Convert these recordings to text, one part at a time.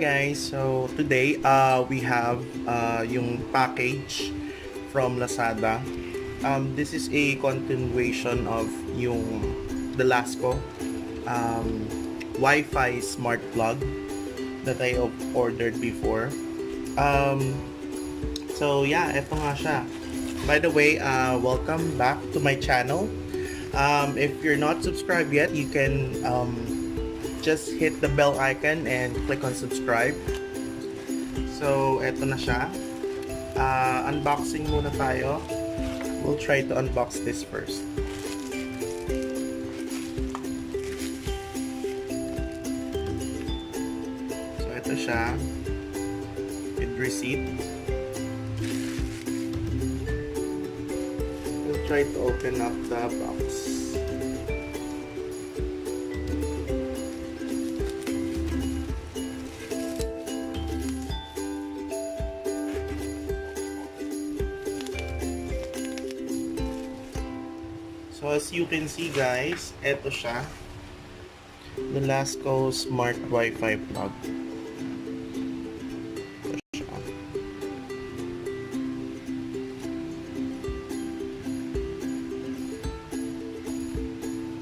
guys, so today we have yung package from Lazada. This is a continuation of yung the Lasco Wi-Fi smart plug that I have ordered before. So yeah, eto nga siya. By the way, welcome back to my channel. If you're not subscribed yet, you can just hit the bell icon and click on subscribe. So, eto na siya. Unboxing muna tayo. We'll try to unbox this first. So, eto siya. With receipt. We'll try to open up the box. So as you can see guys, eto siya. The Lasco Smart Wi-Fi plug. Ito siya.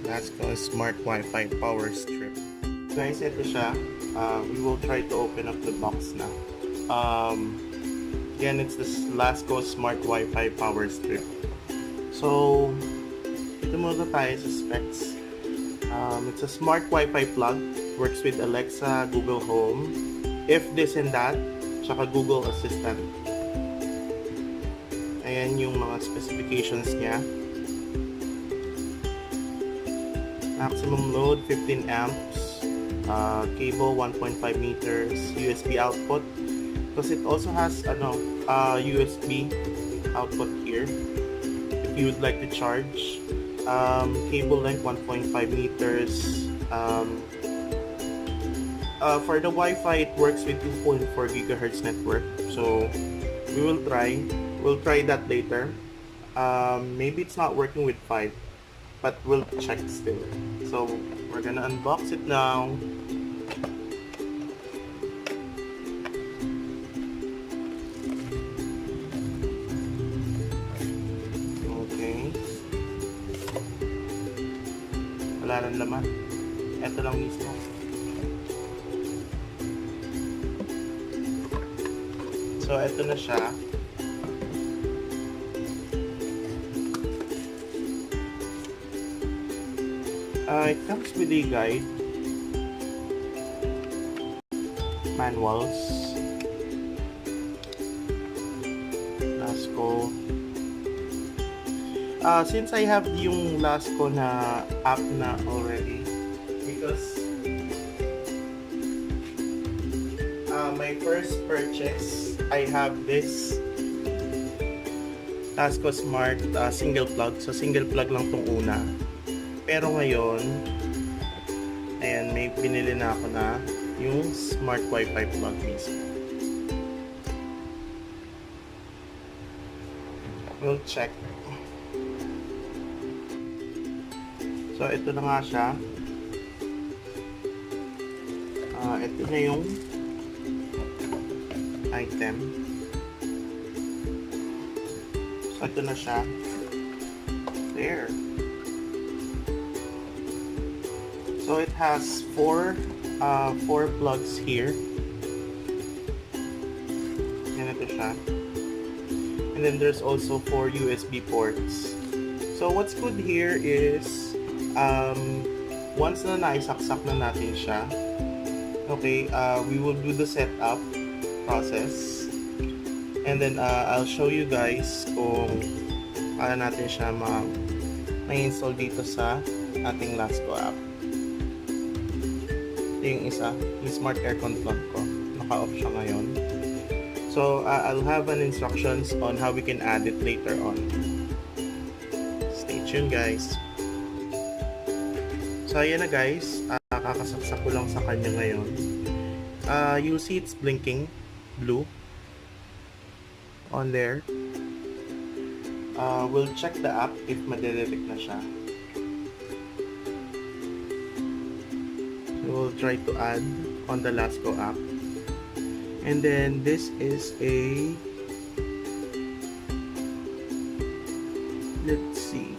Lasco Smart Wi-Fi power strip. Guys, eto siya. We will try to open up the box now. Again, it's this Lasco Smart Wi-Fi power strip. So, ito muna tayo sa specs. It's a smart Wi-Fi plug. Works with Alexa, Google Home, If This and That, tsaka Google Assistant. Ayan yung mga specifications niya. Maximum load 15 amps, cable 1.5 meters, USB output. Because it also has USB output here if you would like to charge. Cable length 1.5 meters. For the Wi-Fi, it works with 2.4 gigahertz network. So we'll try that later. Maybe it's not working with 5, but we'll check still. So we're gonna unbox it now. Wala nang laman. Ito lang mismo. So, ito na siya. It comes with a guide, manuals, Lasco. Since I have yung Lasco na app na already, because my first purchase, I have this Lasco Smart single plug. So single plug lang tong una. Pero ngayon, ayan, may binili na ako na yung Smart Wi-Fi plug mismo. We'll check. So, ito na nga siya. Ito na yung item. So, ito na siya. There. So, it has four plugs here. Yan, ito siya. And then, there's also 4 USB ports. So, what's good here is once na naisaksak na natin siya, okay, we will do the setup process, and then I'll show you guys kung paano natin siya ma-install dito sa ating Lasco app. Ito yung isa, yung smart aircon plug ko, naka-off siya ngayon. So I'll have an instructions on how we can add it later on. Stay tuned guys. So ayan na guys, kakasaksak ko lang sa kanya ngayon. You see it's blinking blue on there. We'll check the app if madedetect na siya. So we'll try to add on the Lasco app. And then this is a, let's see,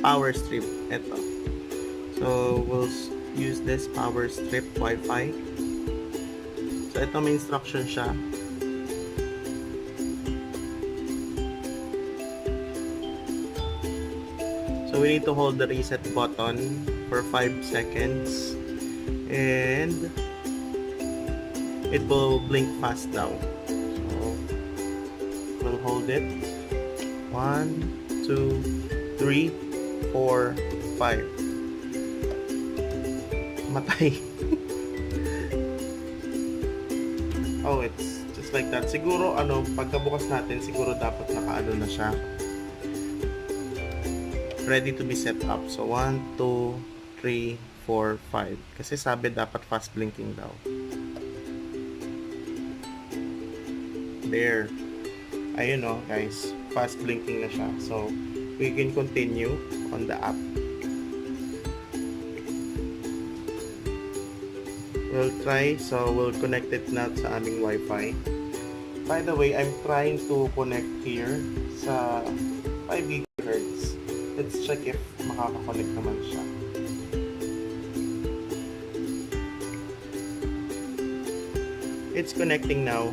power strip. Ito. So we'll use this power strip Wi-Fi. So ito may instruction siya. So we need to hold the reset button for 5 seconds and it will blink fast now. So we'll hold it. 1, 2, 3, 4, 5. Matay. Oh, it's just like that. Siguro pagkabukas natin, siguro dapat nakaano na siya. Ready to be set up. So 1, 2, 3, 4, 5. Kasi sabi dapat fast blinking daw. There. Ayun guys. Fast blinking na siya. So we can continue on the app. We'll try. So we'll connect it na sa aming Wi-Fi. By the way, I'm trying to connect here sa 5 GHz. Let's check if makaka-connect naman siya. It's connecting now.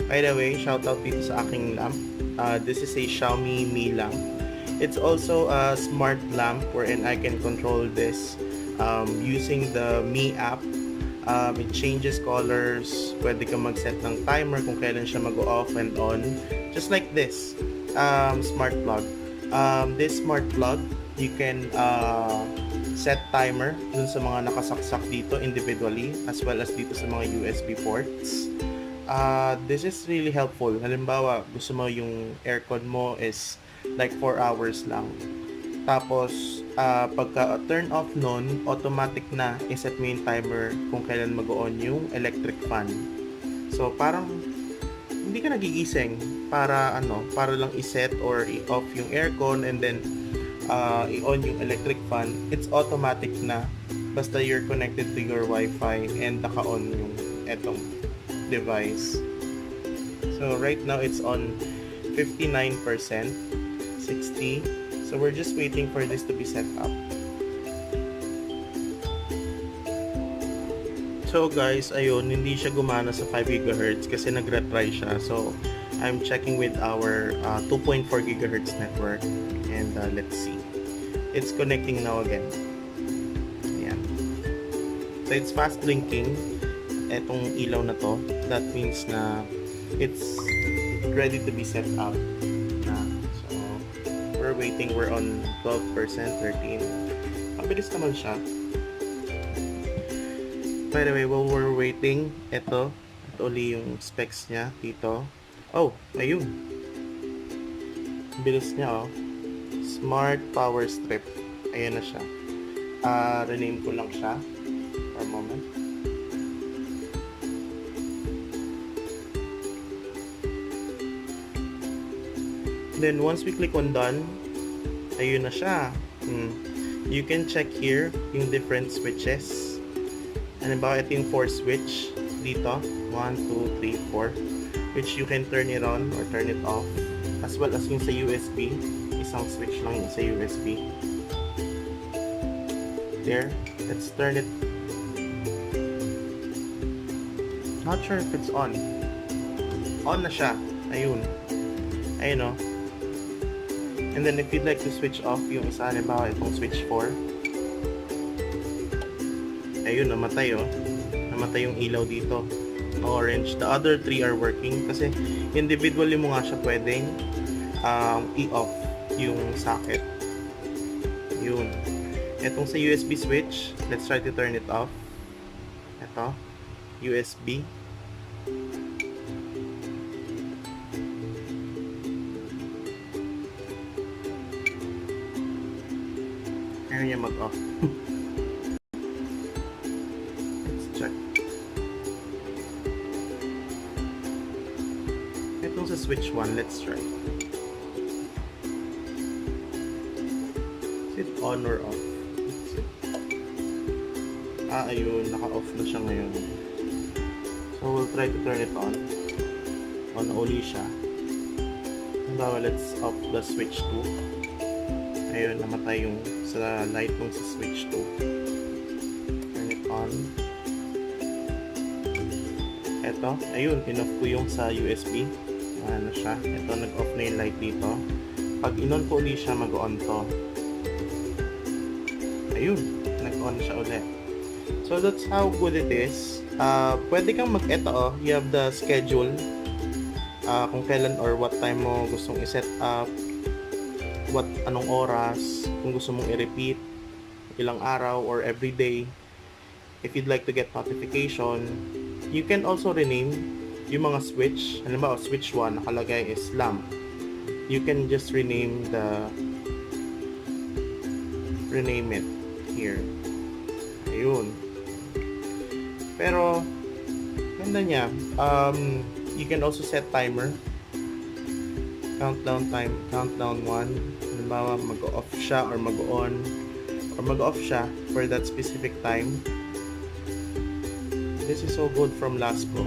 By the way, shout out dito sa aking lamp. This is a Xiaomi Mi lamp. It's also a smart lamp wherein I can control this using the Mi app. It changes colors. Pwede ka mag-set ng timer kung kailan siya mag-off and on. Just like this smart plug. This smart plug, you can set timer dun sa mga nakasaksak dito individually as well as dito sa mga USB ports. This is really helpful. Halimbawa, gusto mo yung aircon mo is like 4 hours lang. Tapos, pagka turn off nun, automatic na iset mo yung timer kung kailan mag-on yung electric fan. So, parang hindi ka nagigising para lang iset or i-off yung aircon and then i-on yung electric fan. It's automatic na basta you're connected to your Wi-Fi and naka-on yung etong device. So, right now it's on 59%, 60%. So we're just waiting for this to be set up. So guys, ayun, hindi siya gumana sa 5 GHz kasi nag-retry siya. So I'm checking with our 2.4 GHz network and let's see. It's connecting now again. Ayan. So it's fast blinking. Etong ilaw na to, that means na it's ready to be set up. We're waiting, we're on 12%, 13%. Mabilis naman siya. By the way, while we're waiting, ito uli yung specs niya dito. Oh, ayun. Bilis niya Smart power strip. Ayan na siya. Rename ko lang siya for a moment. Then once we click on done, ayun na siya. You can check here yung different switches. Ano ba, ito yung 4 switch dito. 1, 2, 3, 4. Which you can turn it on or turn it off. As well as yung sa USB. Isang switch lang yung sa USB. There. Let's turn it. Not sure if it's on. On na siya. Ayun. Ayun And then if you'd like to switch off yung isa, halimbawa itong switch 4. Ayun, namatay Namatay yung ilaw dito. Orange. The other 3 are working kasi individually mo nga siya pwedeng i-off yung socket. Yun. Itong sa USB switch, let's try to turn it off. Ito. USB. Ayaw niya mag-off. Let's check. Itong sa switch 1, let's try. on or off. Ayun, naka-off na siya ngayon. So, we'll try to turn it on. On uli siya. Now, let's off the switch 2. Ayun, namatay yung sa light nung sa switch 2. Turn it on. Eto, ayun, in-off ko yung sa USB. Ano siya. Ito, nag-off na yung light dito. Pag in-on ko ulit siya, mag-on to. Ayun, nag-on siya ulit. So, that's how good it is. Pwede kang mag-eto, you have the schedule. Kung kailan or what time mo gustong i-set up. Anong oras. Kung gusto mong i-repeat. Ilang araw or every day. If you'd like to get notification. You can also rename yung mga switch. Halimbawa, switch 1, nakalagay is lamp. You can just rename it here. Ayun. Pero, ganda niya. You can also set timer. Countdown 1. Halimbawa, mag-off siya or mag-on. Or mag-off siya for that specific time. This is so good from Lasco.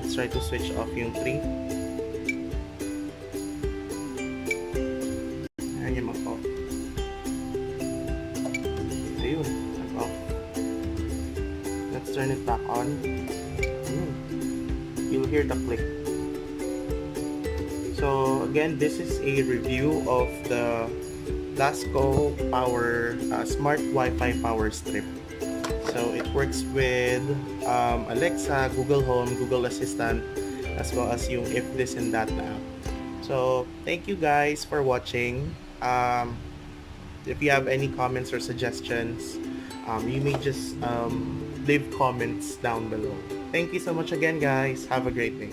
Let's try to switch off yung 3. Ayan yung mag-off. Ayun, mag-off. Let's turn it back on. You'll hear the click. So again, this is a review of the Lasco Power Smart Wi-Fi Power Strip. So it works with Alexa, Google Home, Google Assistant, as well as yung if this and that app. So thank you guys for watching. If you have any comments or suggestions, you may just leave comments down below. Thank you so much again, guys. Have a great day.